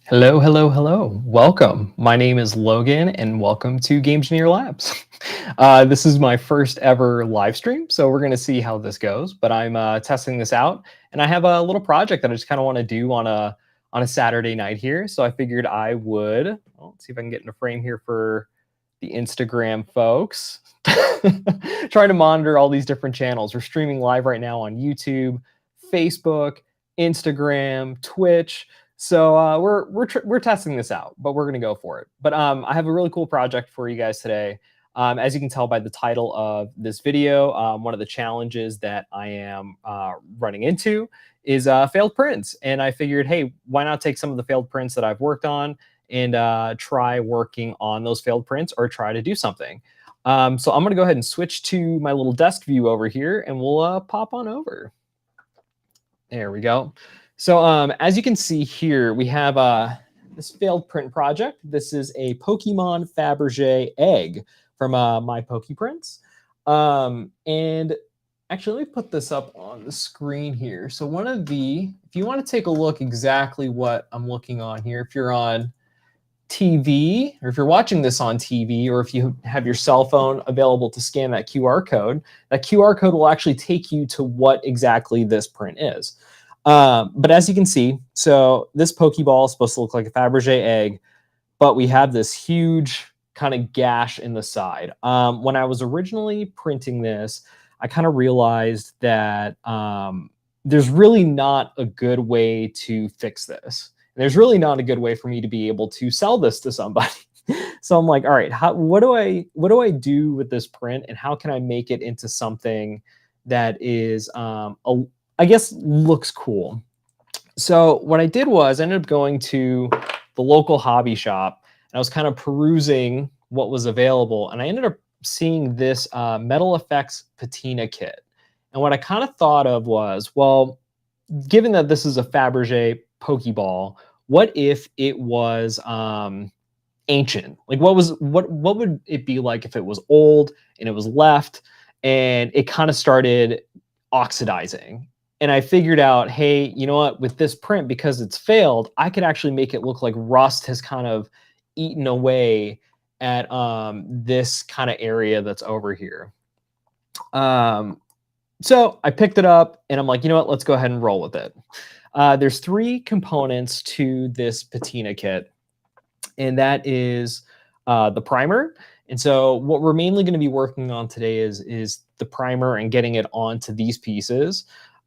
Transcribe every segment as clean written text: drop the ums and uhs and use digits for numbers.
Hello, hello, hello. Welcome. My name is Logan, and welcome to Game Engineer Labs. This is my first ever live stream, so we're going to see how this goes. But I'm testing this out, and I have a little project that I just kind of want to do on a Saturday night here. So I figured I would. Well, let's see if I can get in a frame here for the Instagram folks. Trying to monitor all these different channels. We're streaming live right now on YouTube, Facebook, Instagram, Twitch. So we're testing this out, but we're gonna go for it. But I have a really cool project for you guys today. As you can tell by the title of this video, one of the challenges that I am running into is failed prints, and I figured, hey, why not take some of the failed prints that I've worked on and try working on those failed prints or try to do something. So I'm gonna go ahead and switch to my little desk view over here, and we'll pop on over. There we go. So as you can see here, we have this failed print project. This is a Pokemon Fabergé egg from my PokePrints. And actually, let me put this up on the screen here. So if you want to take a look exactly what I'm looking on here, if you're on TV, or if you're watching this on TV, or if you have your cell phone available to scan that QR code will actually take you to what exactly this print is. But as you can see, so this Pokeball is supposed to look like a Fabergé egg, but we have this huge kind of gash in the side. When I was originally printing this, I kind of realized that there's really not a good way to fix this. There's really not a good way for me to be able to sell this to somebody. So I'm like, all right, what do I do with this print, and how can I make it into something that is I guess looks cool. So what I did was I ended up going to the local hobby shop, and I was kind of perusing what was available, and I ended up seeing this Metal Effects Patina kit. And what I kind of thought of was, well, given that this is a Fabergé Pokeball, what if it was ancient? Like, what would it be like if it was old and it was left and it kind of started oxidizing? And I figured out, hey, you know what? With this print, because it's failed, I could actually make it look like rust has kind of eaten away at this kind of area that's over here. So I picked it up, and I'm like, you know what? Let's go ahead and roll with it. There's 3 components to this Patina kit, and that is the primer. And so what we're mainly going to be working on today is the primer and getting it onto these pieces.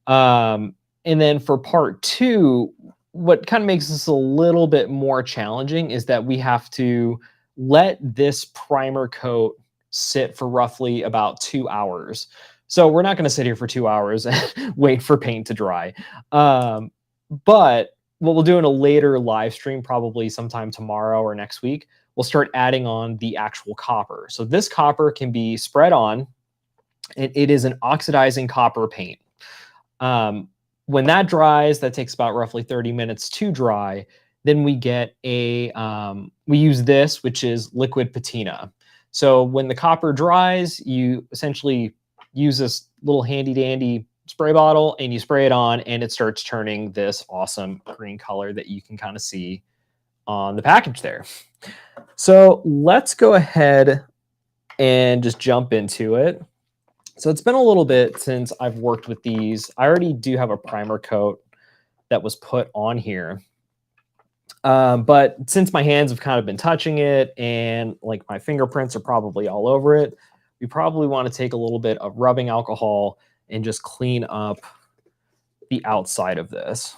And then for part 2, what kind of makes this a little bit more challenging is that we have to let this primer coat sit for roughly about 2 hours. So we're not going to sit here for 2 hours and wait for paint to dry. But what we'll do in a later live stream, probably sometime tomorrow or next week, we'll start adding on the actual copper. So this copper can be spread on, and it is an oxidizing copper paint. When that dries, that takes about roughly 30 minutes to dry. Then we get we use this, which is liquid patina. So when the copper dries, you essentially use this little handy dandy spray bottle and you spray it on, and it starts turning this awesome green color that you can kind of see on the package there. So let's go ahead and just jump into it. So it's been a little bit since I've worked with these. I already do have a primer coat that was put on here. But since my hands have kind of been touching it and like my fingerprints are probably all over it, we probably want to take a little bit of rubbing alcohol and just clean up the outside of this.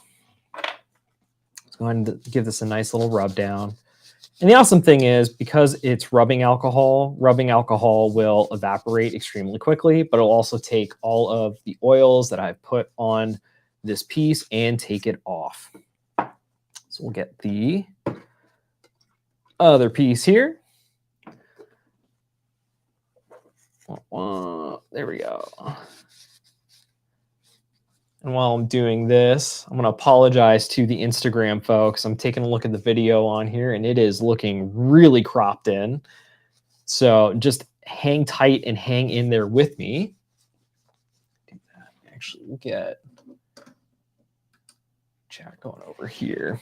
Let's go ahead and give this a nice little rub down. And the awesome thing is, because it's rubbing alcohol will evaporate extremely quickly, but it'll also take all of the oils that I've put on this piece and take it off. So we'll get the other piece here. There we go. And while I'm doing this, I'm going to apologize to the Instagram folks. I'm taking a look at the video on here, and it is looking really cropped in. So just hang tight and hang in there with me. Actually, get chat going over here.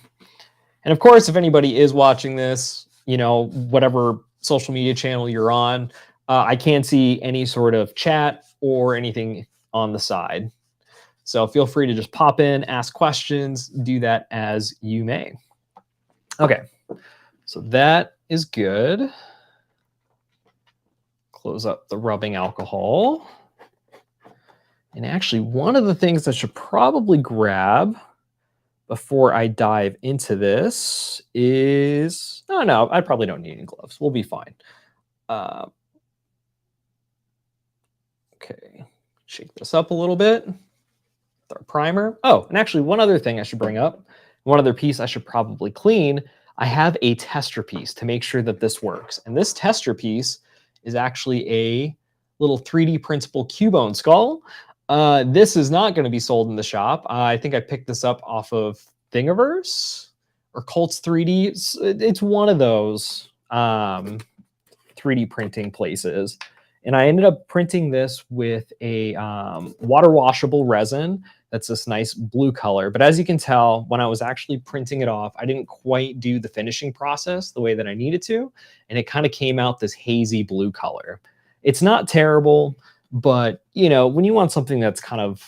And of course, if anybody is watching this, whatever social media channel you're on, I can't see any sort of chat or anything on the side. So feel free to just pop in, ask questions, do that as you may. Okay, so that is good. Close up the rubbing alcohol. And actually, one of the things I should probably grab before I dive into this is, oh no, I probably don't need any gloves. We'll be fine. Okay, shake this up a little bit. Our primer. Oh, and actually one other thing I should bring up, one other piece I should probably clean. I have a tester piece to make sure that this works. And this tester piece is actually a little 3D printable Cubone skull. This is not going to be sold in the shop. I think I picked this up off of Thingiverse or Colts 3D. It's one of those 3D printing places. And I ended up printing this with a water washable resin. That's this nice blue color. But as you can tell, when I was actually printing it off, I didn't quite do the finishing process the way that I needed to. And it kind of came out this hazy blue color. It's not terrible, but when you want something that's kind of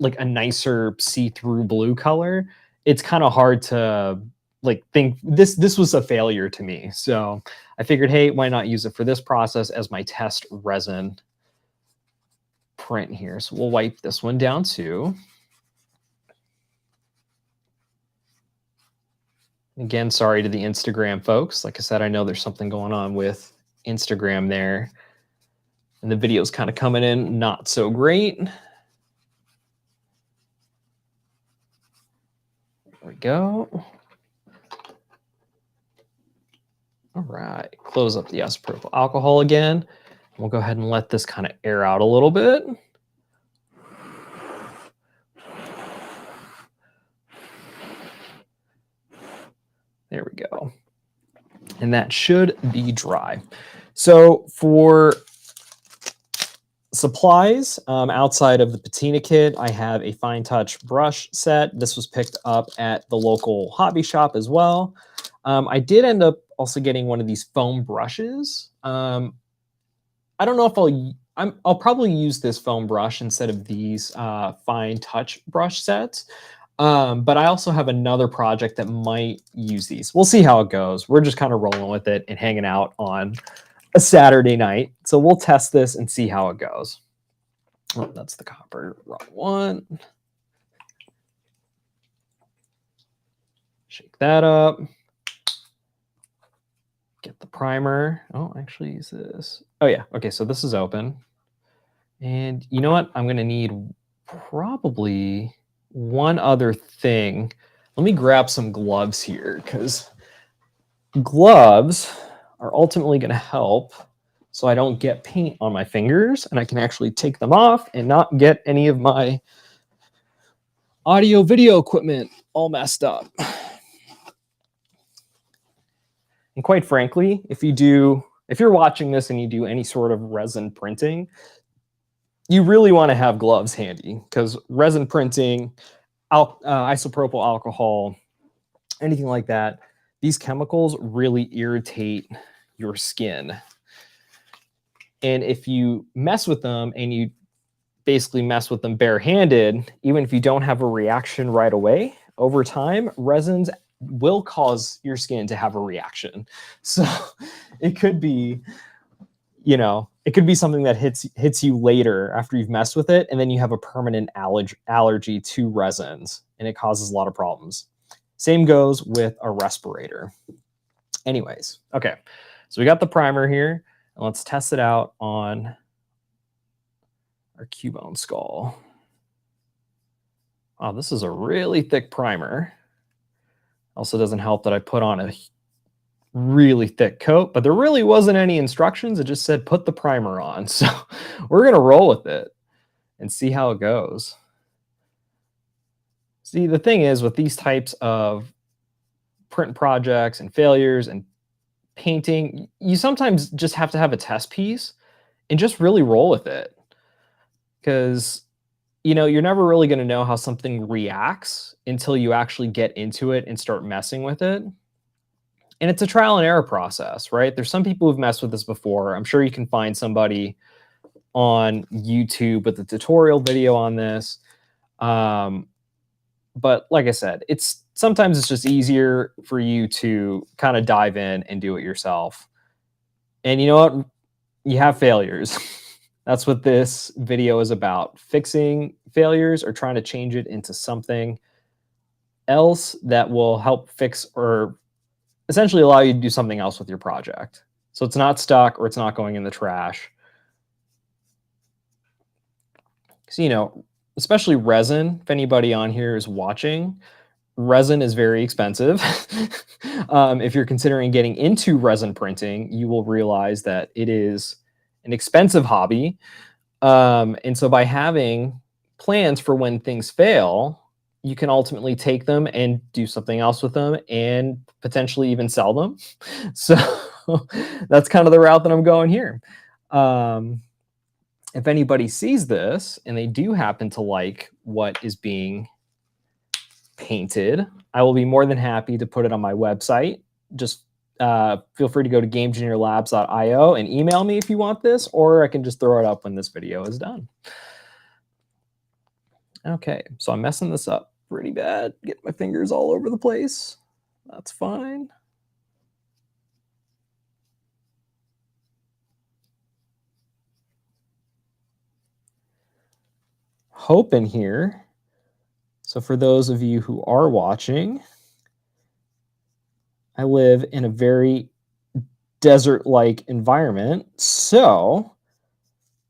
like a nicer see-through blue color, it's kind of hard to think this was a failure to me. So I figured, hey, why not use it for this process as my test resin print here. So we'll wipe this one down too. Again, sorry to the Instagram folks. Like I said, I know there's something going on with Instagram there. And the video's kind of coming in not so great. There we go. All right, close up the isopropyl alcohol again. We'll go ahead and let this kind of air out a little bit. There we go. And that should be dry. So for supplies, outside of the Patina kit, I have a fine touch brush set. This was picked up at the local hobby shop as well. I did end up also getting one of these foam brushes. I don't know if I'll probably use this foam brush instead of these fine touch brush sets. But I also have another project that might use these. We'll see how it goes. We're just kind of rolling with it and hanging out on a Saturday night. So we'll test this and see how it goes. Oh, that's the copper, wrong one. Shake that up. Get the primer. Oh, actually use this. Oh yeah, okay, so this is open. And you know what? I'm gonna need probably one other thing. Let me grab some gloves here, because gloves are ultimately gonna help so I don't get paint on my fingers, and I can actually take them off and not get any of my audio video equipment all messed up. And quite frankly, if you're watching this and you do any sort of resin printing, you really want to have gloves handy, because resin printing, isopropyl alcohol, anything like that, these chemicals really irritate your skin. And if you mess with them and you basically mess with them barehanded, even if you don't have a reaction right away, over time, resins will cause your skin to have a reaction. So it could be, it could be something that hits you later after you've messed with it, and then you have a permanent allergy to resins, and it causes a lot of problems. Same goes with a respirator. Anyways, okay, so we got the primer here, and let's test it out on our Cubone skull. Oh, this is a really thick primer. Also doesn't help that I put on a really thick coat, but there really wasn't any instructions. It just said put the primer on. So we're going to roll with it and see how it goes. See, the thing is with these types of print projects and failures and painting, you sometimes just have to have a test piece and just really roll with it. Because you're never really going to know how something reacts until you actually get into it and start messing with it. And it's a trial and error process, right? There's some people who've messed with this before. I'm sure you can find somebody on YouTube with a tutorial video on this. Um, but like I said, it's just easier for you to kind of dive in and do it yourself. And you know what? You have failures. That's what this video is about, fixing failures or trying to change it into something else that will help fix or essentially allow you to do something else with your project. So it's not stuck or it's not going in the trash. So, especially resin, if anybody on here is watching, resin is very expensive. If you're considering getting into resin printing, you will realize that it is an expensive hobby. And so by having plans for when things fail, you can ultimately take them and do something else with them and potentially even sell them. So that's kind of the route that I'm going here. If anybody sees this and they do happen to like what is being painted, I will be more than happy to put it on my website. Just feel free to go to gameengineerlabs.io and email me if you want this, or I can just throw it up when this video is done. Okay, so I'm messing this up pretty bad. Get my fingers all over the place. That's fine. Hoping here. So for those of you who are watching, I live in a very desert-like environment. So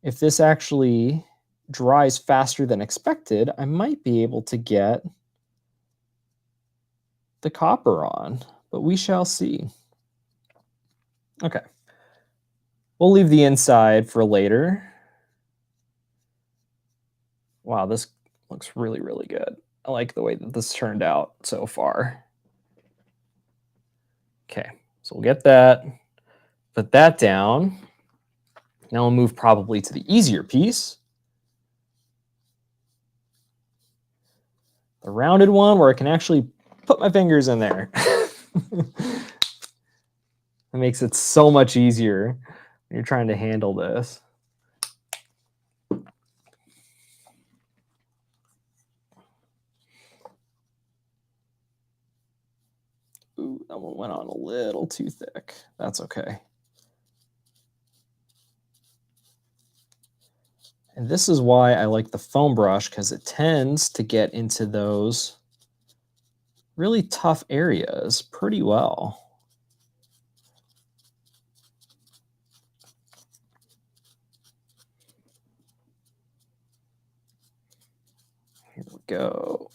if this actually dries faster than expected, I might be able to get the copper on, but we shall see. Okay. We'll leave the inside for later. Wow, this looks really, really good. I like the way that this turned out so far. Okay, so we'll get that, put that down. Now we'll move probably to the easier piece. The rounded one where I can actually put my fingers in there. It makes it so much easier when you're trying to handle this. Ooh, that one went on a little too thick. That's okay. And this is why I like the foam brush, because it tends to get into those really tough areas pretty well. Here we go.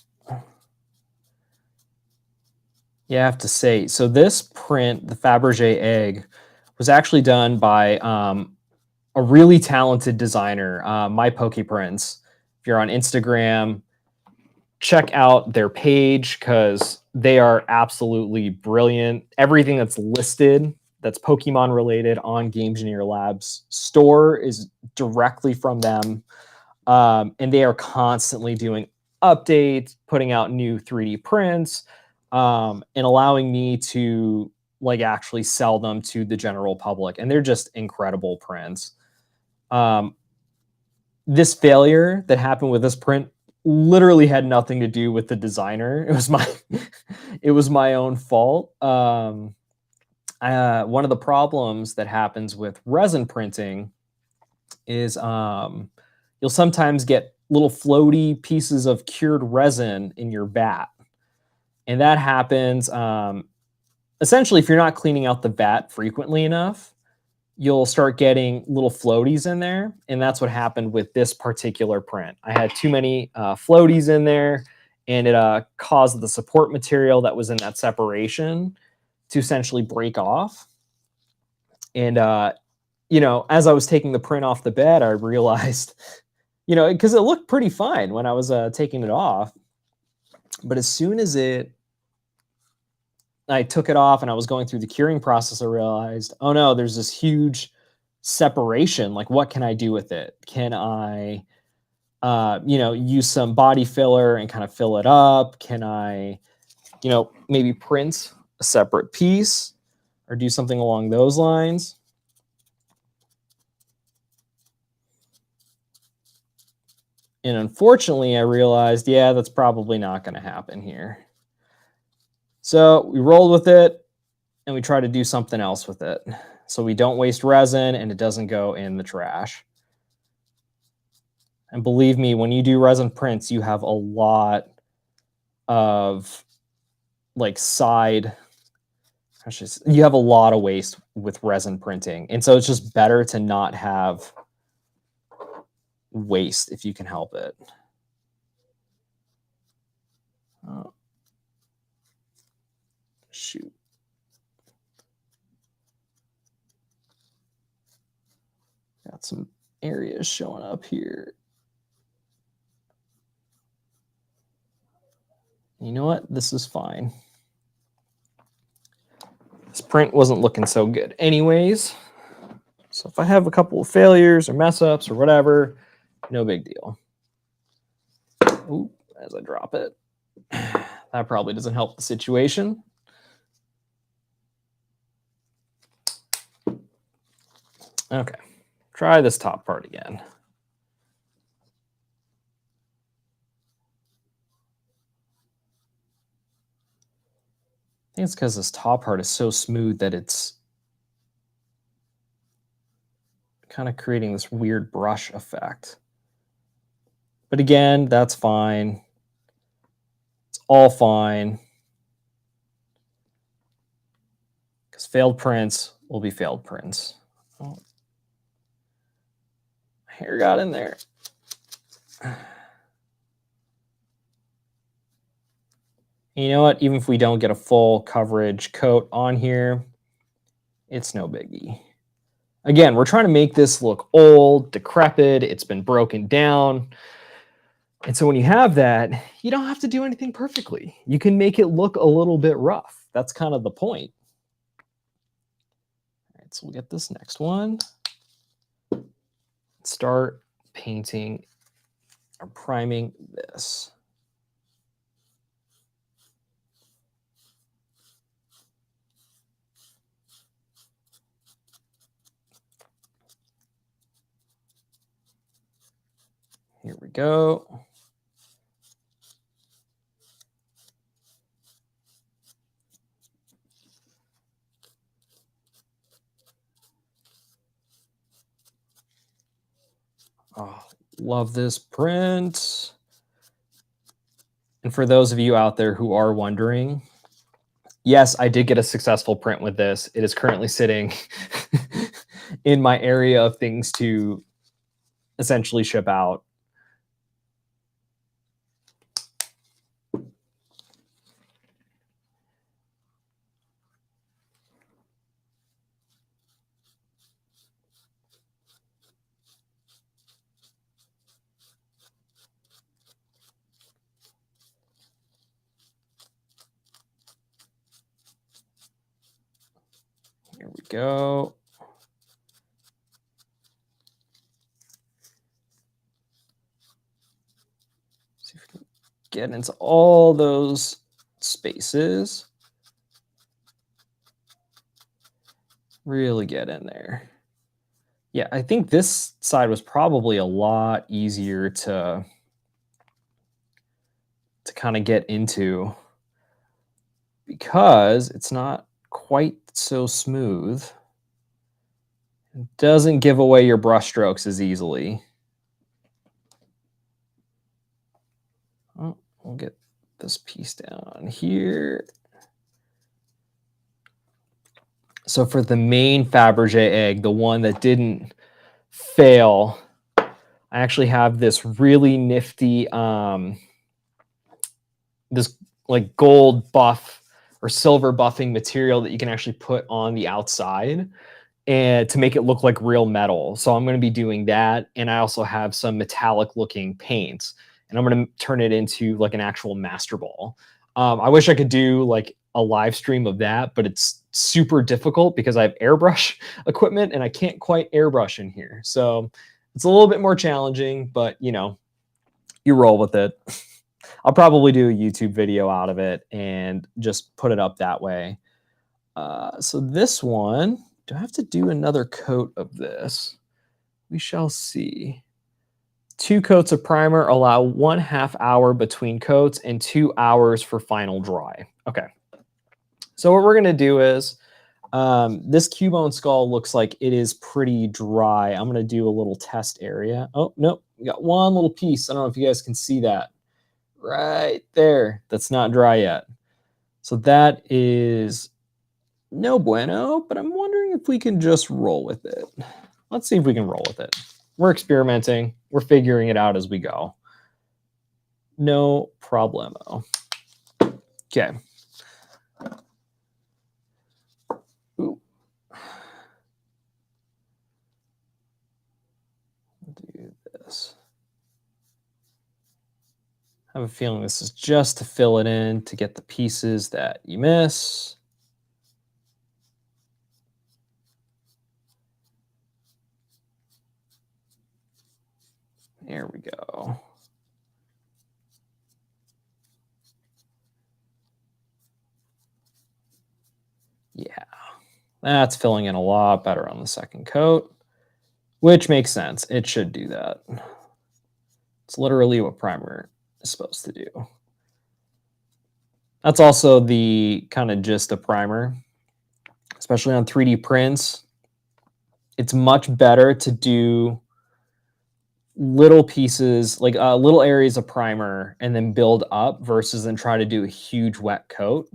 Yeah, I have to say, so this print, the Fabergé egg, was actually done by a really talented designer, My Poke Prints. If you're on Instagram, check out their page because they are absolutely brilliant. Everything that's listed that's Pokemon related on Game Engineer Labs store is directly from them. And they are constantly doing updates, putting out new 3D prints, and allowing me to actually sell them to the general public. And they're just incredible prints. This failure that happened with this print literally had nothing to do with the designer. It was my own fault. One of the problems that happens with resin printing is you'll sometimes get little floaty pieces of cured resin in your vat. And that happens essentially if you're not cleaning out the vat frequently enough, you'll start getting little floaties in there. And that's what happened with this particular print. I had too many floaties in there, and it caused the support material that was in that separation to essentially break off. And, as I was taking the print off the bed, I realized, because it looked pretty fine when I was taking it off. But as soon as I took it off and I was going through the curing process, I realized, oh no, there's this huge separation. Like, what can I do with it? Can I use some body filler and kind of fill it up? Can I, maybe print a separate piece or do something along those lines? And unfortunately, I realized, yeah, that's probably not going to happen here. So we rolled with it and we try to do something else with it. So we don't waste resin and it doesn't go in the trash. And believe me, when you do resin prints, you have a lot of like you have a lot of waste with resin printing. And so it's just better to not have waste if you can help it. Oh, shoot. Got some areas showing up here. You know what? This is fine. This print wasn't looking so good anyways. So if I have a couple of failures or mess ups or whatever, no big deal. Ooh, as I drop it. That probably doesn't help the situation. Okay, try this top part again. I think it's because this top part is so smooth that it's kind of creating this weird brush effect. But again, that's fine. It's all fine. Because failed prints will be failed prints. Oh. Hair got in there. You know what? Even if we don't get a full coverage coat on here, it's no biggie. Again, we're trying to make this look old, decrepit. It's been broken down. And so when you have that, you don't have to do anything perfectly. You can make it look a little bit rough. That's kind of the point. All right, so we'll get this next one. Start painting or priming this. Here we go. Oh, love this print. And for those of you out there who are wondering, yes, I did get a successful print with this. It is currently sitting in my area of things to essentially ship out. Here we go. See if we can get into all those spaces. Really get in there. Yeah, I think this side was probably a lot easier to kind of get into because it's not quite so smooth. It doesn't give away your brush strokes as easily. Oh, we'll get this piece down here. So for the main Fabergé egg, the one that didn't fail, I actually have this really nifty, this like gold buff or silver buffing material that you can actually put on the outside and to make it look like real metal. So I'm going to be doing that. And I also have some metallic looking paints and I'm going to turn it into like an actual master ball. I wish I could do like a live stream of that, but it's super difficult because I have airbrush equipment and I can't quite airbrush in here. So it's a little bit more challenging, but You roll with it. I'll probably do a YouTube video out of it and just put it up that way. So this one, do I have to do another coat of this? We shall see. 2 coats of primer, allow 1/2 hour between coats and 2 hours for final dry. Okay. So what we're going to do is, this Cubone skull looks like it is pretty dry. I'm going to do a little test area. Oh, nope. We got one little piece. I don't know if you guys can see that. Right there. That's not dry yet. So that is no bueno, but I'm wondering if we can just roll with it. Let's see if we can roll with it. We're experimenting. We're figuring it out as we go. No problemo. Okay. Ooh. Do this. I have a feeling this is just to fill it in to get the pieces that you miss. There we go. Yeah, that's filling in a lot better on the second coat, which makes sense. It should do that. It's literally what primer is supposed to do. That's also the kind of gist of primer, especially on 3D prints. It's much better to do little pieces, like little areas of primer, and then build up versus then try to do a huge wet coat.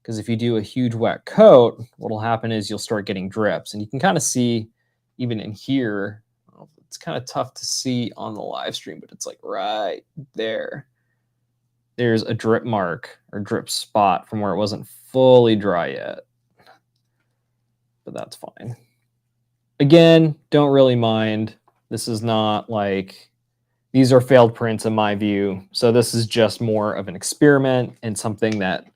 Because if you do a huge wet coat, what'll happen is you'll start getting drips. And you can kind of see even in here, it's kind of tough to see on the live stream, but it's like right there. There's a drip mark or drip spot from where it wasn't fully dry yet. But that's fine. Again, don't really mind. This is not like, these are failed prints in my view. So this is just more of an experiment and something that,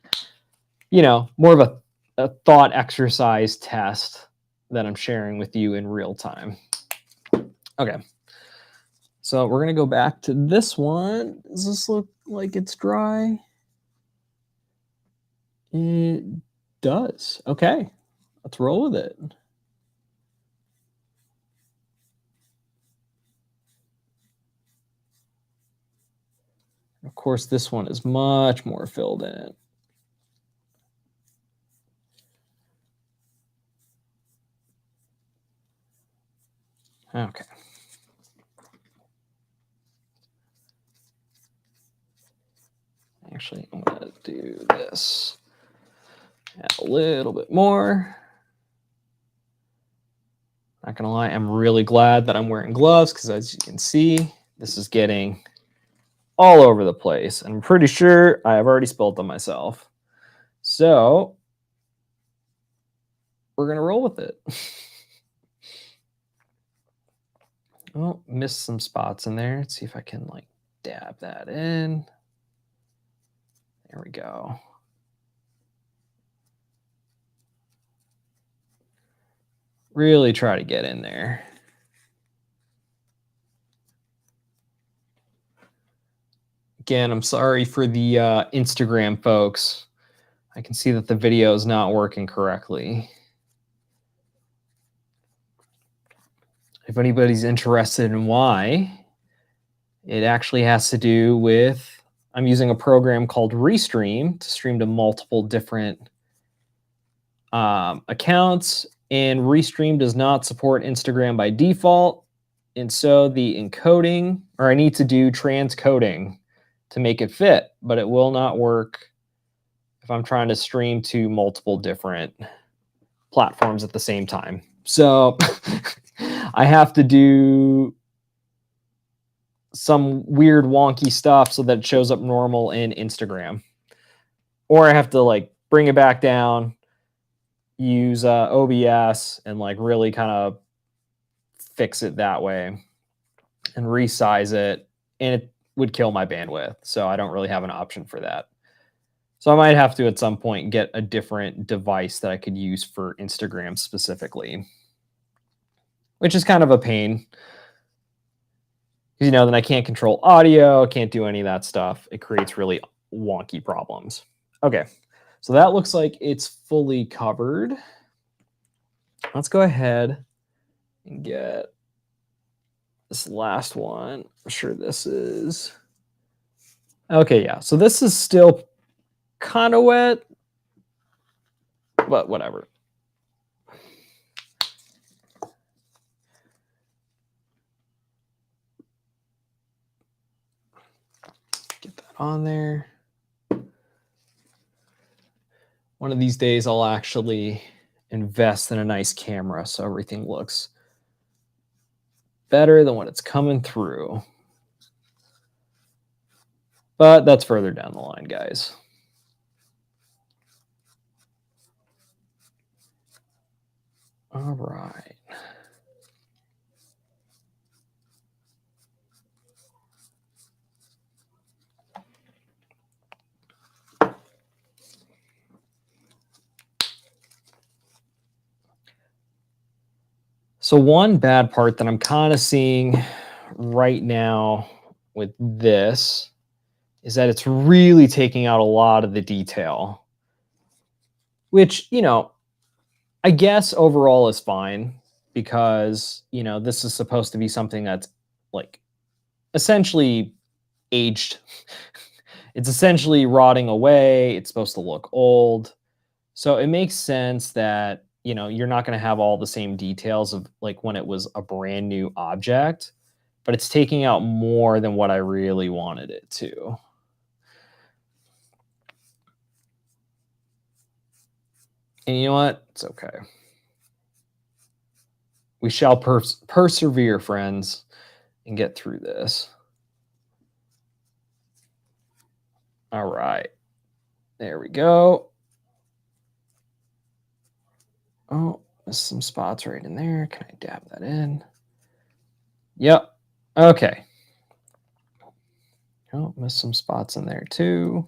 you know, more of a thought exercise test that I'm sharing with you in real time. Okay. So we're going to go back to this one. Does this look like it's dry? It does. Okay. Let's roll with it. Of course, this one is much more filled in. Okay. Actually, I'm going to do this. Add a little bit more. Not going to lie, I'm really glad that I'm wearing gloves because as you can see, this is getting all over the place. I'm pretty sure I have already spilled them myself. So we're going to roll with it. Oh, missed some spots in there. Let's see if I can like dab that in. There we go. Really try to get in there. Again, I'm sorry for the Instagram folks. I can see that the video is not working correctly. If anybody's interested in why, it actually has to do with, I'm using a program called Restream to stream to multiple different accounts, and Restream does not support Instagram by default. And so the encoding, or I need to do transcoding to make it fit, but it will not work if I'm trying to stream to multiple different platforms at the same time. So I have to do some weird wonky stuff so that it shows up normal in Instagram. Or I have to like bring it back down, use OBS and like really kind of fix it that way and resize it. And it would kill my bandwidth. So I don't really have an option for that. So I might have to at some point get a different device that I could use for Instagram specifically, which is kind of a pain Because, then I can't control audio, can't do any of that stuff. It creates really wonky problems. Okay, so that looks like it's fully covered. Let's go ahead and get this last one. I'm sure this is... Okay, yeah. So this is still kind of wet, but whatever. Get that on there. One of these days, I'll actually invest in a nice camera so everything looks better than when it's coming through. But that's further down the line, guys. All right. So one bad part that I'm kind of seeing right now with this is that it's really taking out a lot of the detail, which, I guess overall is fine because, this is supposed to be something that's like essentially aged. It's essentially rotting away. It's supposed to look old. So it makes sense that, you're not going to have all the same details of like when it was a brand new object, but it's taking out more than what I really wanted it to. And you know what? It's okay. We shall persevere, friends, and get through this. All right. There we go. Oh, there's some spots right in there. Can I dab that in? Yep. Okay. Oh, missed some spots in there too.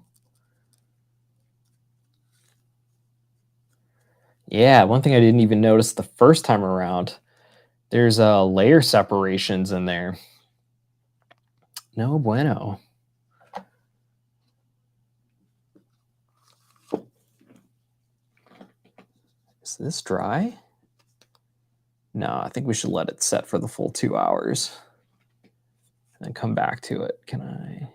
Yeah, one thing I didn't even notice the first time around, there's layer separations in there. No bueno. Is this dry? No, I think we should let it set for the full 2 hours and then come back to it. Can I?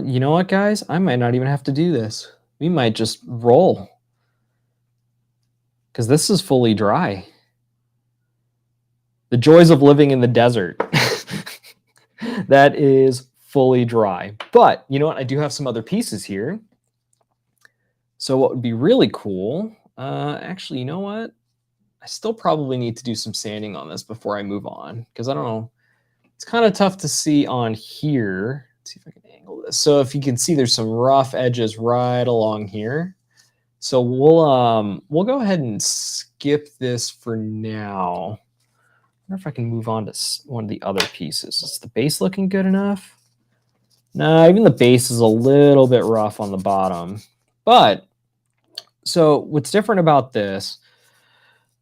You know what, guys? I might not even have to do this. We might just roll because this is fully dry. The joys of living in the desert. That is fully dry. But you know what? I do have some other pieces here. So what would be really cool, actually, you know what? I still probably need to do some sanding on this before I move on because I don't know. It's kind of tough to see on here. Let's see if I can angle this. So if you can see, there's some rough edges right along here. So we'll go ahead and skip this for now. I wonder if I can move on to one of the other pieces. Is the base looking good enough? No, even the base is a little bit rough on the bottom. But, so what's different about this,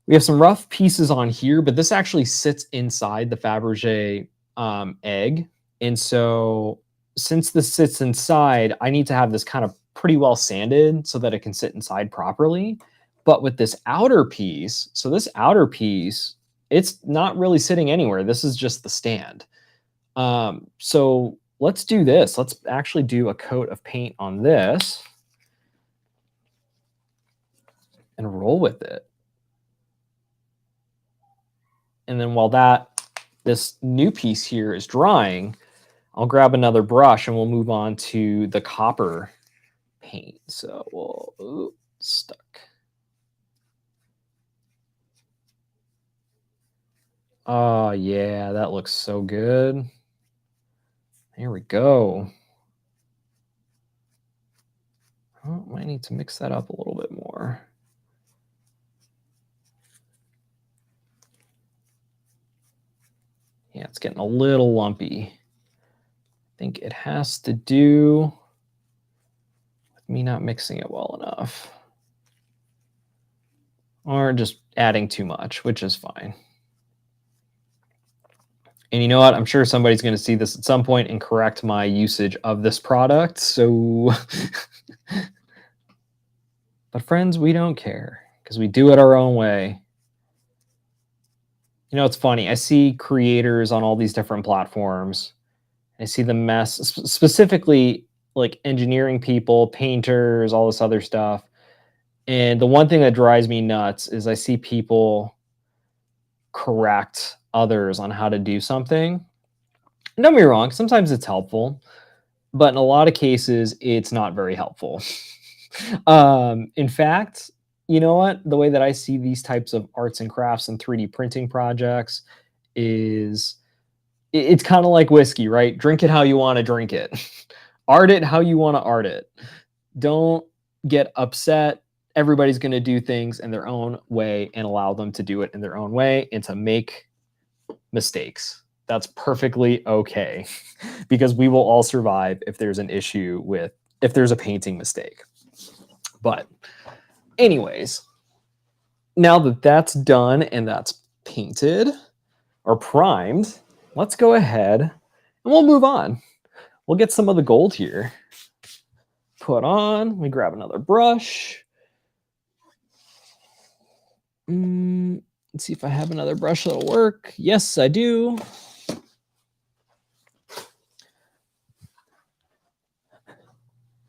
we have some rough pieces on here, but this actually sits inside the Fabergé egg. And so since this sits inside, I need to have this kind of pretty well sanded so that it can sit inside properly. But with this outer piece, so this outer piece, it's not really sitting anywhere. This is just the stand. So let's do this. Let's actually do a coat of paint on this and roll with it. And then while this new piece here is drying, I'll grab another brush and we'll move on to the copper paint. So we'll, stuck. Oh yeah, that looks so good. There we go. Oh, might need to mix that up a little bit more. Yeah, it's getting a little lumpy. I think it has to do with me not mixing it well enough. or just adding too much, which is fine. And you know what? I'm sure somebody's going to see this at some point and correct my usage of this product. So, but friends, we don't care because we do it our own way. You know, it's funny. I see creators on all these different platforms. I see the mess, specifically like engineering people, painters, all this other stuff. And the one thing that drives me nuts is I see people correct others on how to do something. And don't get me wrong, sometimes it's helpful, but in a lot of cases, it's not very helpful. In fact, you know what? The way that I see these types of arts and crafts and 3D printing projects is it's kind of like whiskey, right? Drink it how you want to drink it. Art it how you want to art it. Don't get upset. Everybody's going to do things in their own way and allow them to do it in their own way and to make mistakes. That's perfectly okay because we will all survive if there's an issue with if there's a painting mistake. But anyways, now that that's done and that's painted or primed, let's go ahead and we'll move on. We'll get some of the gold here. Put on, let me grab another brush. Let's see if I have another brush that'll work. Yes, I do.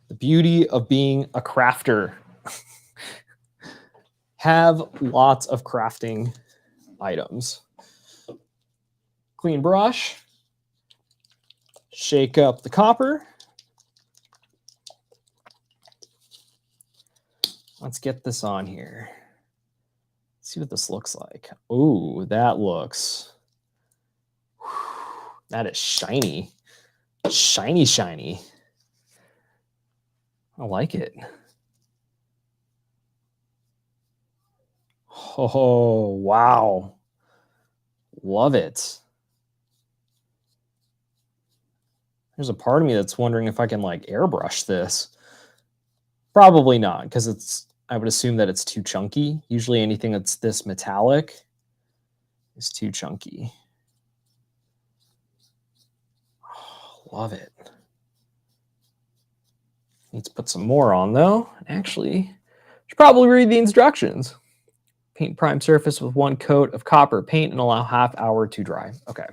The beauty of being a crafter. Have lots of crafting items. Clean brush. Shake up the copper. Let's get this on here. Let's see what this looks like. Oh, that looks... That is shiny. Shiny, shiny. I like it. Oh, wow. Love it. There's a part of me that's wondering if I can like airbrush this. Probably not, because it's, I would assume that it's too chunky. Usually anything that's this metallic is too chunky. Oh, love it. Need to put some more on though. Actually, should probably read the instructions. Paint prime surface with 1 coat of copper paint and allow ½ hour to dry. Okay.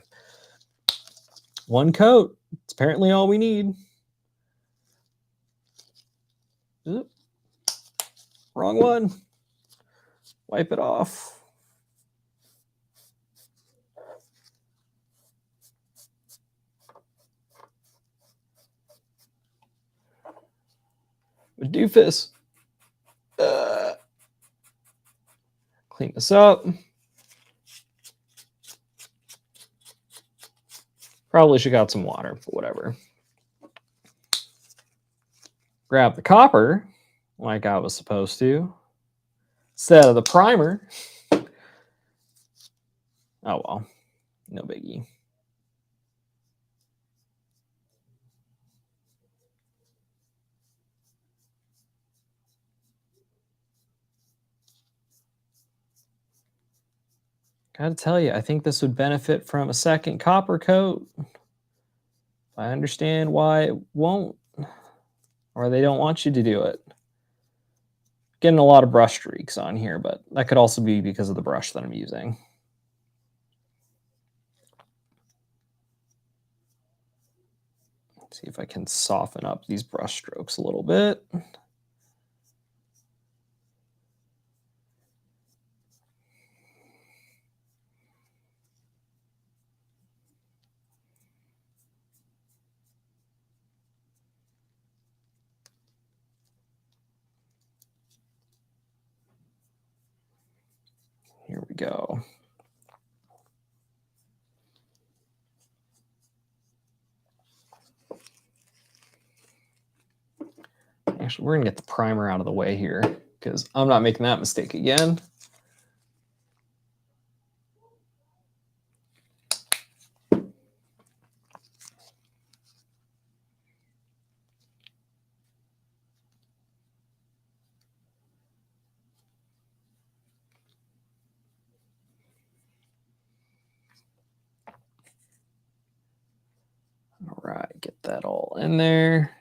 1 coat. It's apparently all we need. Oop. Wrong one. Wipe it off. A doofus. Clean this up. Probably should got some water, but whatever. Grab the copper, like I was supposed to, instead of the primer. Oh well, no biggie. Gotta tell you, I think this would benefit from a second copper coat. I understand why it won't, or they don't want you to do it. Getting a lot of brush streaks on here, but that could also be because of the brush that I'm using. Let's see if I can soften up these brush strokes a little bit. Here we go. Actually, we're gonna get the primer out of the way here because I'm not making that mistake again. All right, get that all in there.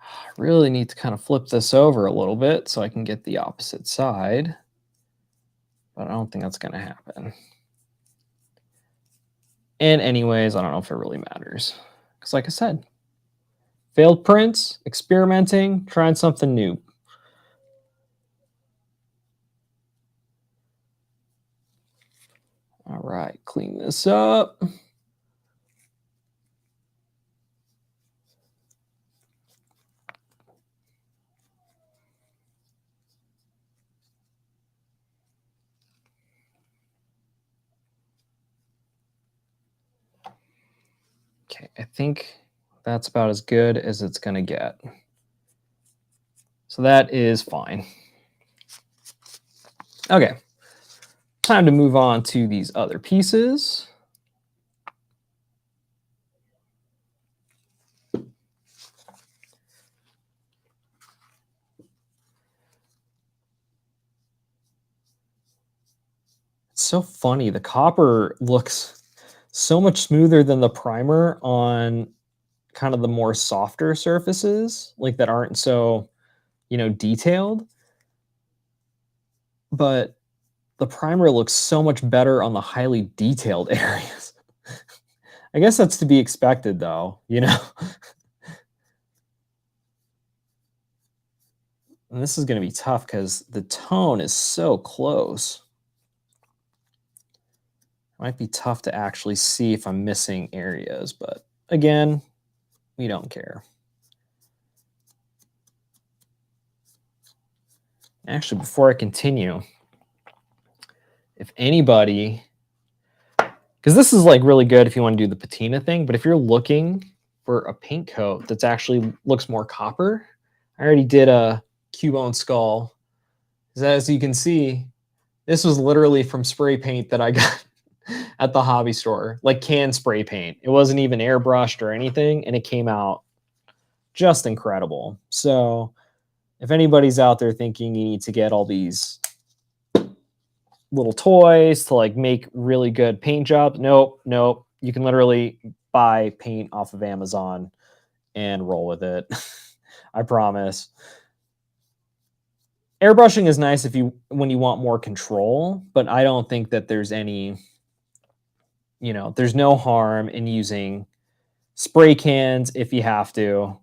I really need to kind of flip this over a little bit so I can get the opposite side, but I don't think that's going to happen. And anyways, I don't know if it really matters. Because like I said, failed prints, experimenting, trying something new. All right, clean this up. Okay, I think that's about as good as it's going to get. So that is fine. Okay, time to move on to these other pieces. It's so funny. The copper looks so much smoother than the primer on kind of the more softer surfaces, like that aren't so, detailed. But the primer looks so much better on the highly detailed areas. I guess that's to be expected, though. And this is going to be tough because the tone is so close. It might be tough to actually see if I'm missing areas, but again, we don't care. Actually, before I continue, if anybody, because this is like really good if you want to do the patina thing, but if you're looking for a paint coat that's actually looks more copper, I already did a Cubone skull. As you can see, this was literally from spray paint that I got at the hobby store, like can spray paint. It wasn't even airbrushed or anything, and it came out just incredible. So if anybody's out there thinking you need to get all these little toys to like make really good paint jobs, nope. You can literally buy paint off of Amazon and roll with it. I promise. Airbrushing is nice when you want more control, but I don't think that there's any, there's no harm in using spray cans if you have to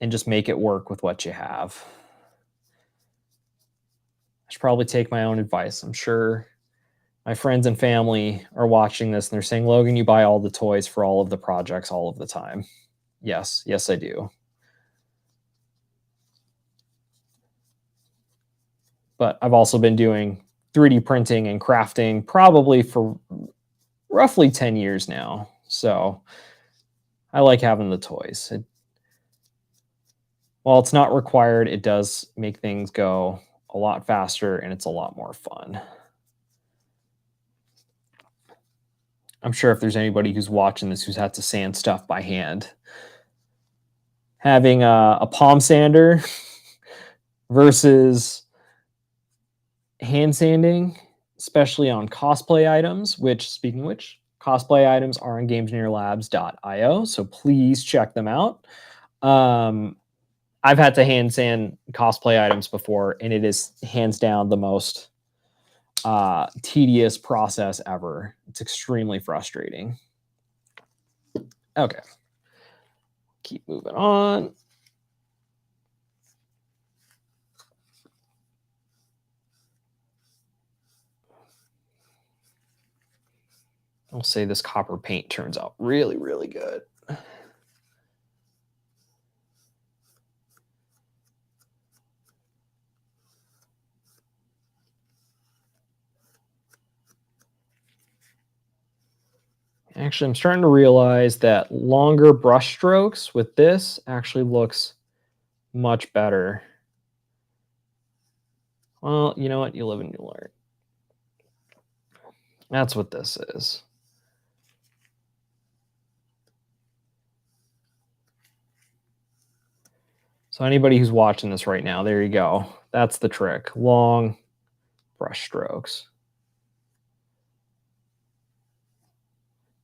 and just make it work with what you have. I should probably take my own advice. I'm sure my friends and family are watching this and they're saying, Logan, you buy all the toys for all of the projects all of the time. Yes, I do. But I've also been doing 3D printing and crafting probably for roughly 10 years now. So I like having the toys. While it's not required, it does make things go a lot faster and it's a lot more fun. I'm sure if there's anybody who's watching this who's had to sand stuff by hand, having a palm sander versus hand sanding, especially on cosplay items, which, speaking of which, cosplay items are on gamesengineerlabs.io, so please check them out. I've had to hand sand cosplay items before, and it is hands down the most tedious process ever. It's extremely frustrating. Okay. Keep moving on. I'll say this copper paint turns out really, really good. Actually, I'm starting to realize that longer brush strokes with this actually looks much better. Well, you know what? You live and you learn. That's what this is. So anybody who's watching this right now, there you go. That's the trick. Long brush strokes.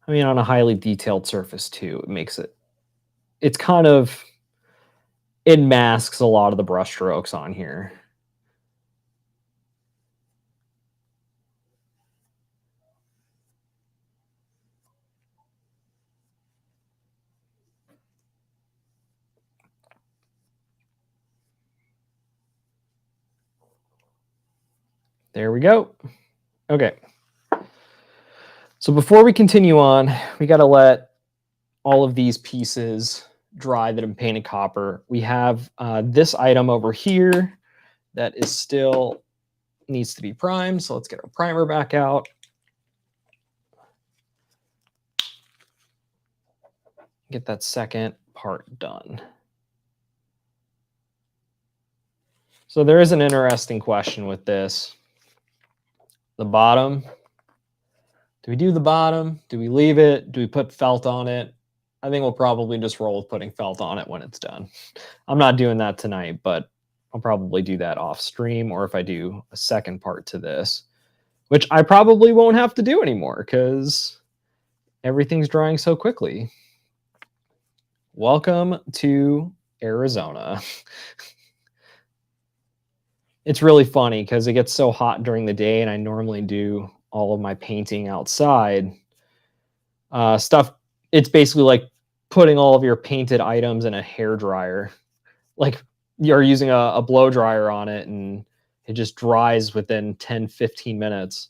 I mean, on a highly detailed surface too, it's kind of, it masks a lot of the brush strokes on here. There we go. Okay. So before we continue on, we got to let all of these pieces dry that have been painted copper. We have this item over here that is still needs to be primed. So let's get our primer back out. Get that second part done. So there is an interesting question with this. The bottom. Do we do the bottom? Do we leave it? Do we put felt on it? I think we'll probably just roll with putting felt on it when it's done. I'm not doing that tonight, but I'll probably do that off stream, or if I do a second part to this, which I probably won't have to do anymore because everything's drying so quickly. Welcome to Arizona. It's really funny because it gets so hot during the day, and I normally do all of my painting outside. Stuff, it's basically like putting all of your painted items in a hair dryer. Like you're using a blow dryer on it, and it just dries within 10, 15 minutes.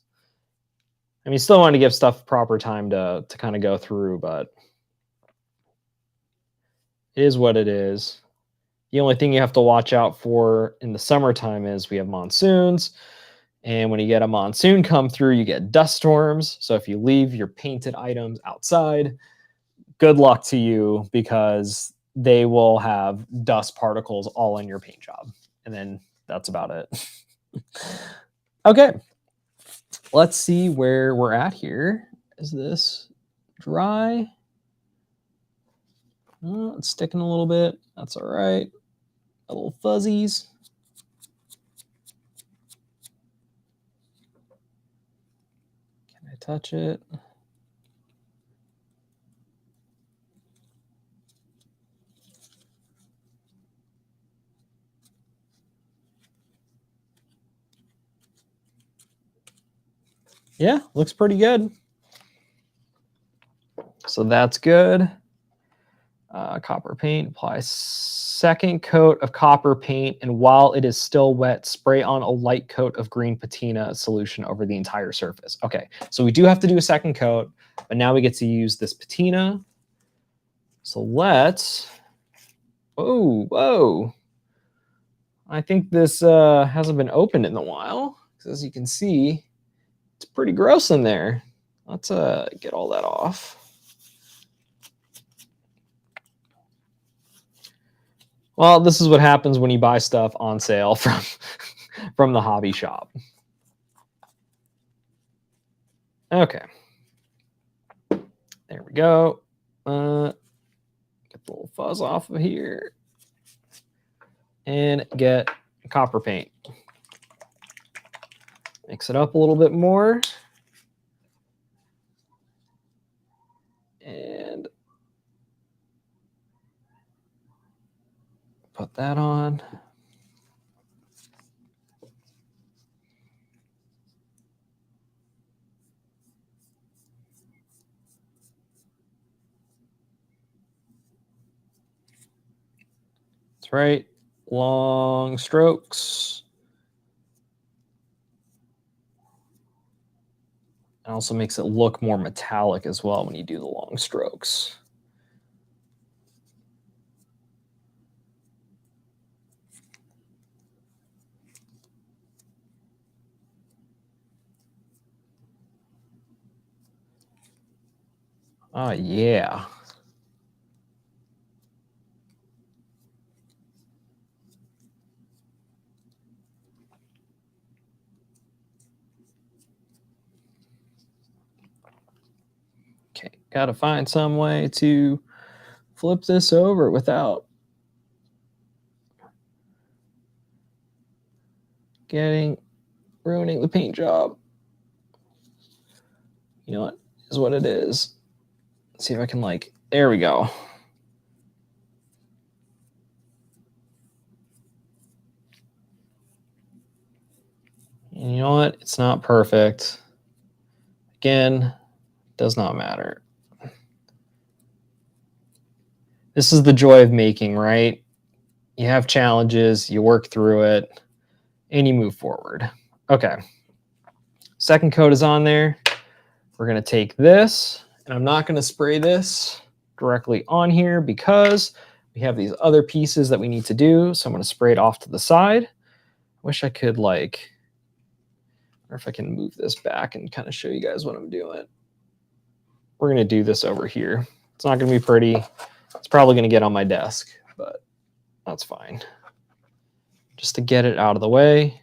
I mean, still want to give stuff proper time to kind of go through, but it is what it is. The only thing you have to watch out for in the summertime is we have monsoons. And when you get a monsoon come through, you get dust storms. So if you leave your painted items outside, good luck to you because they will have dust particles all in your paint job. And then that's about it. Okay. Let's see where we're at here. Is this dry? Oh, it's sticking a little bit. That's all right. A little fuzzies. Can I touch it? Yeah, looks pretty good. So that's good. Copper paint, apply second coat of copper paint, and while it is still wet, spray on a light coat of green patina solution over the entire surface. Okay, so we do have to do a second coat, but now we get to use this patina. So let's, whoa. I think this hasn't been opened in a while. As you can see, it's pretty gross in there. Let's get all that off. Well, this is what happens when you buy stuff on sale from the hobby shop. Okay. There we go. Get the little fuzz off of here. And get copper paint. Mix it up a little bit more. And put that on. That's right. Long strokes. It also makes it look more metallic as well when you do the long strokes. Oh, yeah. Okay, gotta find some way to flip this over without ruining the paint job. You know what? Is what it is. Let's see if I can there we go. And you know what? It's not perfect. Again, does not matter. This is the joy of making, right? You have challenges, you work through it, and you move forward. Okay. Second coat is on there. We're going to take this, and I'm not going to spray this directly on here because we have these other pieces that we need to do. So I'm going to spray it off to the side. Wish I could or if I can move this back and kind of show you guys what I'm doing. We're going to do this over here. It's not going to be pretty. It's probably going to get on my desk, but that's fine. Just to get it out of the way.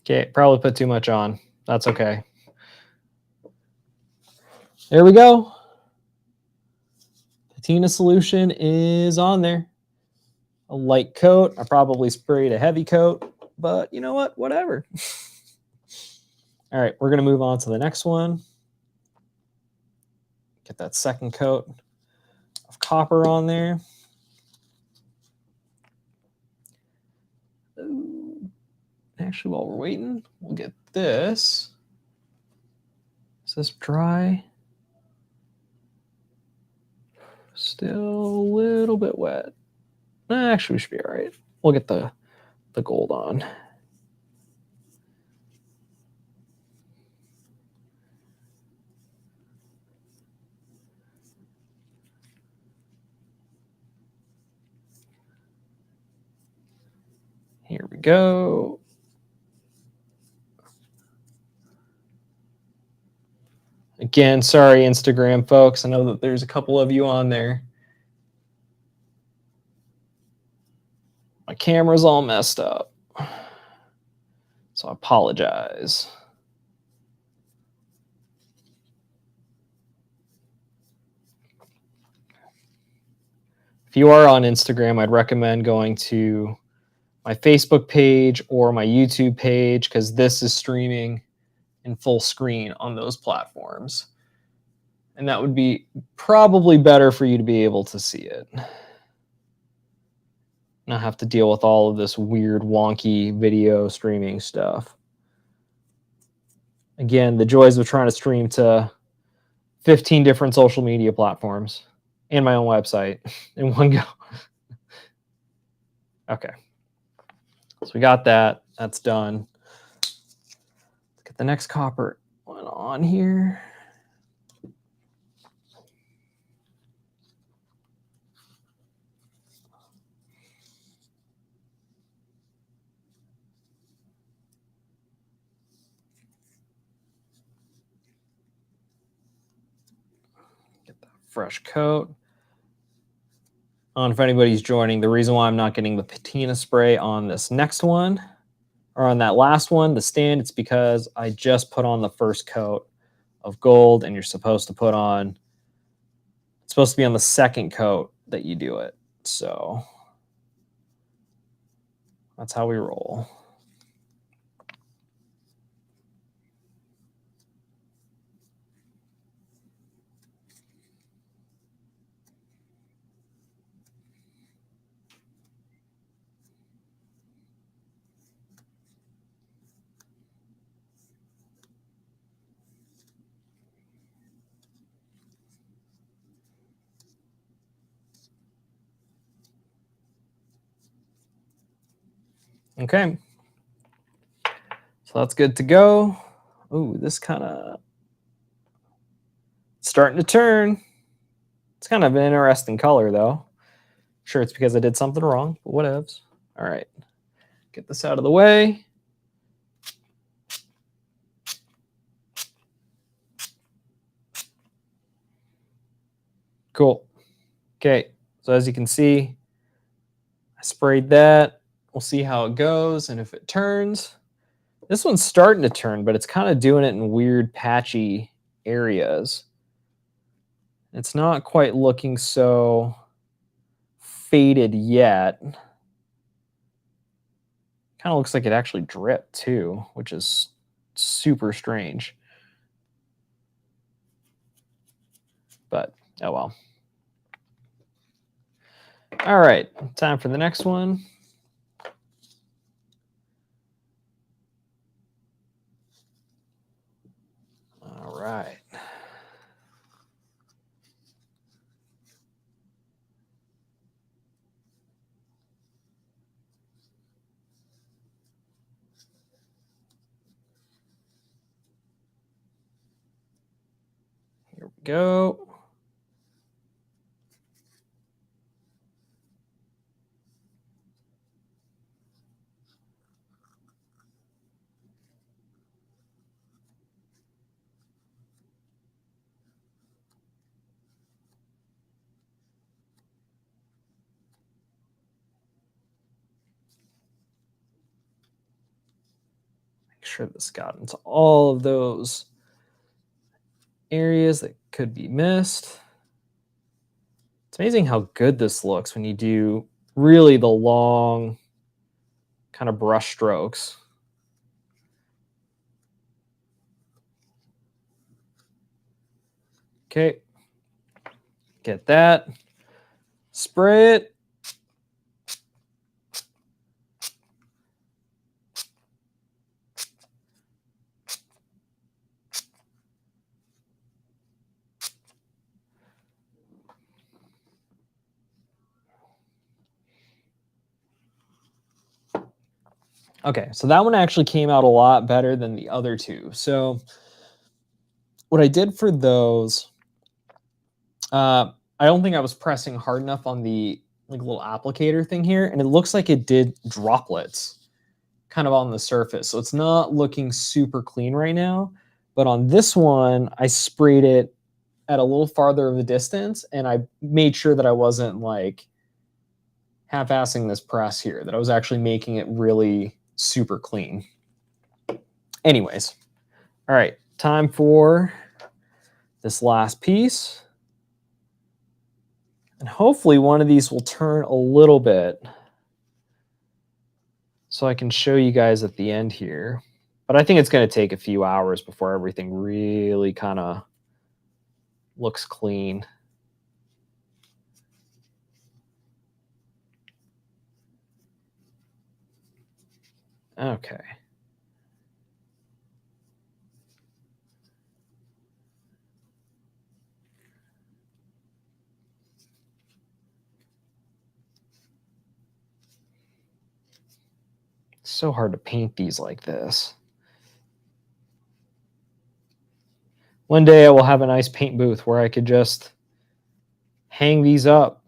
Okay, probably put too much on. That's okay. There we go. Patina solution is on there. A light coat. I probably sprayed a heavy coat, but you know what? Whatever. All right, we're going to move on to the next one. Get that second coat of copper on there. Actually, while we're waiting, we'll get this. Is this dry? Still a little bit wet. Actually, we should be all right. We'll get the gold on. Here we go. Again, sorry, Instagram folks. I know that there's a couple of you on there. My camera's all messed up, so I apologize. If you are on Instagram, I'd recommend going to my Facebook page or my YouTube page because this is streaming in full screen on those platforms. And that would be probably better for you to be able to see it. Not have to deal with all of this weird, wonky video streaming stuff. Again, the joys of trying to stream to 15 different social media platforms and my own website in one go. Okay. So we got that. That's done. Let's get the next copper one on here. Get that fresh coat. I don't know if anybody's joining. The reason why I'm not getting the patina spray on this next one or on that last one, the stand, it's because I just put on the first coat of gold and you're supposed to put on, it's supposed to be on the second coat that you do it. So that's how we roll. Okay. So that's good to go. Ooh, this kind of starting to turn. It's kind of an interesting color, though. Sure, it's because I did something wrong, but whatevs. All right, get this out of the way. Cool. Okay, so as you can see, I sprayed that. We'll see how it goes and if it turns. This one's starting to turn, but it's kind of doing it in weird patchy areas. It's not quite looking so faded yet. Kind of looks like it actually dripped too, which is super strange. But oh well. All right, time for the next one. All right. Here we go. Make sure this got into all of those areas that could be missed. It's amazing how good this looks when you do really the long kind of brush strokes. Okay, get that, spray it. Okay, so that one actually came out a lot better than the other two. So what I did for those, I don't think I was pressing hard enough on the like little applicator thing here, and it looks like it did droplets kind of on the surface. So it's not looking super clean right now. But on this one, I sprayed it at a little farther of a distance, and I made sure that I wasn't like half-assing this press here, that I was actually making it really super clean. Anyways, all right, time for this last piece. And hopefully one of these will turn a little bit so I can show you guys at the end here. But I think it's going to take a few hours before everything really kind of looks clean. Okay. It's so hard to paint these like this. One day I will have a nice paint booth where I could just hang these up.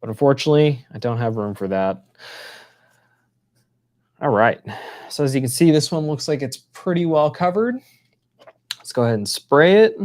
But unfortunately, I don't have room for that. All right. So as you can see, this one looks like it's pretty well covered. Let's go ahead and spray it.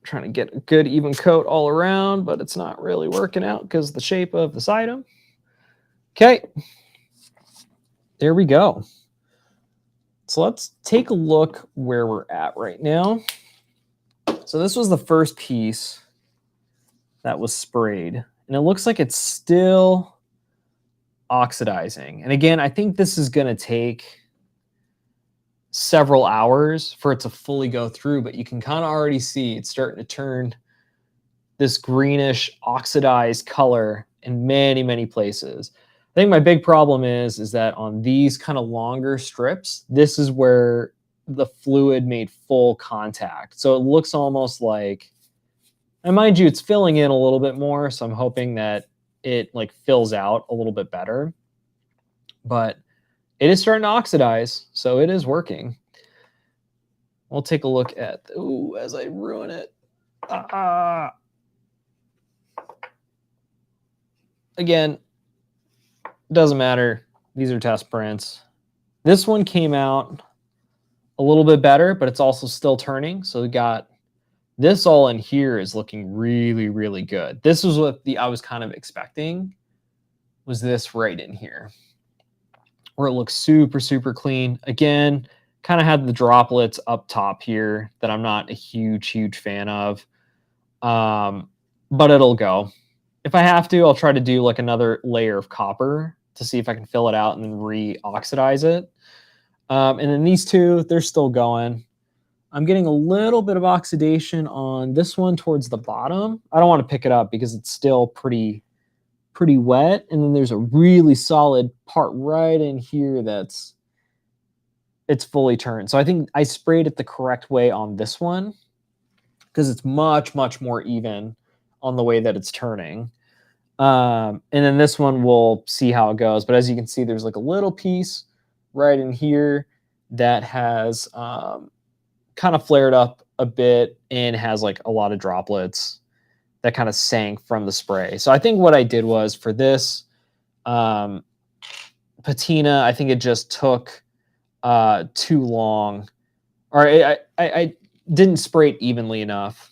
Trying to get a good even coat all around, but it's not really working out because of the shape of this item. Okay, there we go. So let's take a look where we're at right now. So this was the first piece that was sprayed, and it looks like it's still oxidizing. And again, I think this is going to take several hours for it to fully go through, but you can kind of already see it's starting to turn this greenish oxidized color in many, many places. I think my big problem is that on these kind of longer strips, this is where the fluid made full contact. So it looks almost like, And mind you, it's filling in a little bit more, so I'm hoping that it like fills out a little bit better. But it is starting to oxidize, so it is working. We'll take a look at, ooh, as I ruin it. Again, doesn't matter. These are test prints. This one came out a little bit better, but it's also still turning. So we got this all in here is looking really, really good. This was what I was kind of expecting, was this right in here, where it looks super, super clean. Again, kind of had the droplets up top here that I'm not a huge, huge fan of. But it'll go. If I have to, I'll try to do like another layer of copper to see if I can fill it out and then re-oxidize it. And then these two, they're still going. I'm getting a little bit of oxidation on this one towards the bottom. I don't want to pick it up because it's still pretty wet. And then there's a really solid part right in here it's fully turned. So I think I sprayed it the correct way on this one because it's much, much more even on the way that it's turning. And then this one, we'll see how it goes. But as you can see, there's like a little piece right in here that has kind of flared up a bit and has like a lot of droplets that kind of sank from the spray. So I think what I did was for this patina, I think it just took too long, or I didn't spray it evenly enough.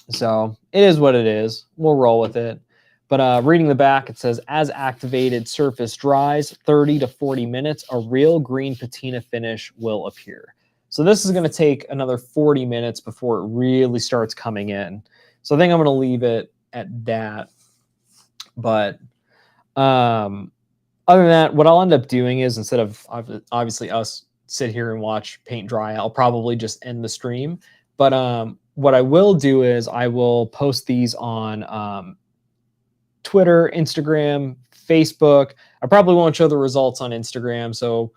So it is what it is. We'll roll with it. But reading the back, it says, as activated surface dries 30 to 40 minutes, a real green patina finish will appear. So this is going to take another 40 minutes before it really starts coming in. So I think I'm going to leave it at that. But other than that, what I'll end up doing is, instead of obviously us sit here and watch paint dry, I'll probably just end the stream. But what I will do is I will post these on Twitter, Instagram, Facebook. I probably won't show the results on Instagram, so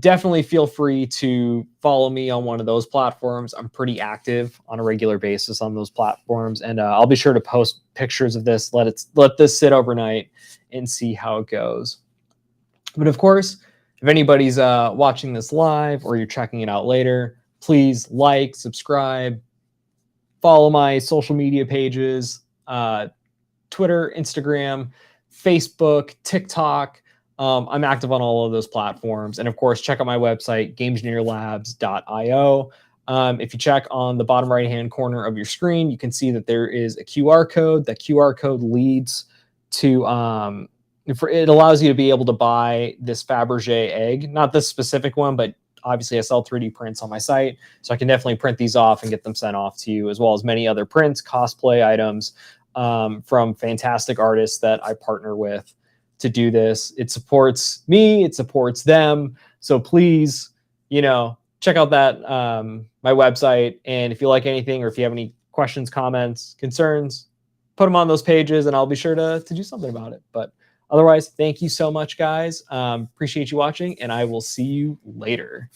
definitely feel free to follow me on one of those platforms. I'm pretty active on a regular basis on those platforms, and I'll be sure to post pictures of this. Let this sit overnight and see how it goes. But of course, if anybody's watching this live or you're checking it out later, please like, subscribe, follow my social media pages, Twitter, Instagram, Facebook, TikTok. I'm active on all of those platforms. And of course, check out my website, gameengineerlabs.io. If you check on the bottom right-hand corner of your screen, you can see that there is a QR code. That QR code leads to, it allows you to be able to buy this Fabergé egg, not this specific one, but obviously I sell 3D prints on my site. So I can definitely print these off and get them sent off to you, as well as many other prints, cosplay items, from fantastic artists that I partner with to do this. It supports me, it supports them. So please, check out that my website. And if you like anything, or if you have any questions, comments, concerns, put them on those pages and I'll be sure to do something about it. But otherwise, thank you so much, guys. Appreciate you watching, and I will see you later.